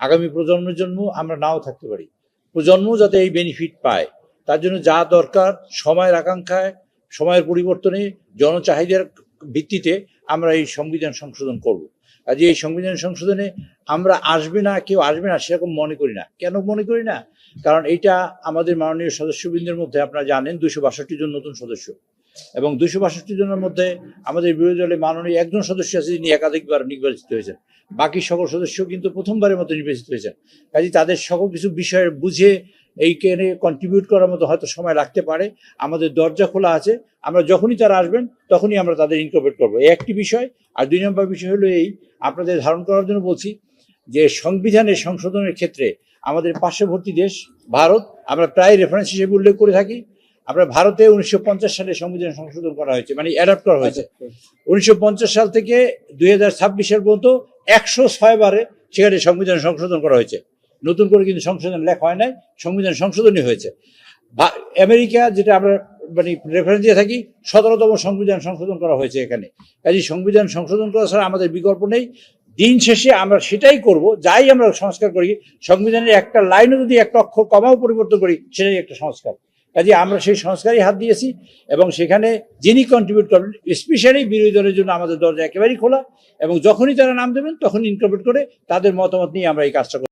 আগামী প্রজন্মের জন্য আমরা নাও থাকতে পারি, প্রজন্ম যাতে এই বেনিফিট পায় তার জন্য যা দরকার সময়ের আকাঙ্ক্ষায়, সময়ের পরিবর্তনে, জনচাহিদার ভিত্তিতে আমরা এই সংবিধান সংশোধন করব। কাজে এই সংবিধান সংশোধনে আমরা কেউ আসবে না সেরকম মনে করি না। কেন মনে করি না? কারণ এইটা আমাদের মাননীয় সদস্যবৃন্দের মধ্যে আপনারা জানেন 262 জন নতুন সদস্য, এবং 262 জনের মধ্যে আমাদের বিরোধী দলের মাননীয় একজন সদস্য আছে যিনি একাধিকবার নির্বাচিত হয়েছেন, বাকি সকল সদস্য কিন্তু প্রথমবারের মতো নির্বাচিত হয়েছেন। কাজে তাদের সকল কিছু বিষয় বুঝে এইখানে কন্ট্রিবিউট করার মতো হয়তো সময় লাগতে পারে। আমাদের দরজা খোলা আছে, আমরা যখনই তারা আসবেন তখনই আমরা তাদের ইনকর্পোরেট করবো, এই একটি বিষয়। আর 2 নম্বর বিষয় হলো এই, আপনাদের ধারণ করার জন্য বলছি যে সংবিধানের সংশোধনের ক্ষেত্রে আমাদের পার্শ্ববর্তী দেশ ভারত আমরা প্রায় রেফারেন্স হিসেবে উল্লেখ করে থাকি। আমরা ভারতে 1950 সালে সংবিধান সংশোধন করা হয়েছে, মানে অ্যাডাপ্ট করা হয়েছে। 1950 সাল থেকে 2026 সাল পর্যন্ত 106 বারে সেখানে সংবিধান সংশোধন করা হয়েছে। নতুন করে কিন্তু সংশোধন লেখা হয় নাই, সংবিধান সংশোধনই হয়েছে। আমেরিকা যেটা আমরা মানে রেফারেন্স দিয়ে থাকি 17তম সংবিধান সংশোধন করা হয়েছে এখানে। কাজে সংবিধান সংশোধন করা ছাড়া আমাদের বিকল্প নেই। দিন শেষে আমরা সেটাই করব, যাই আমরা সংস্কার করি, সংবিধানের একটা লাইনও যদি একটা অক্ষর কমাও পরিবর্তন করি সেটাই একটা সংস্কার। কাজে আমরা সেই সংস্কারই হাত দিয়েছি, এবং সেখানে যিনি কন্ট্রিবিউট করবেন, স্পেশালি বিরোধী দলের জন্য আমাদের দরজা একেবারেই খোলা, এবং যখনই তারা নাম দেবেন তখনই ইনকর্পোরেট করে তাদের মতামত নিয়ে আমরা এই কাজটা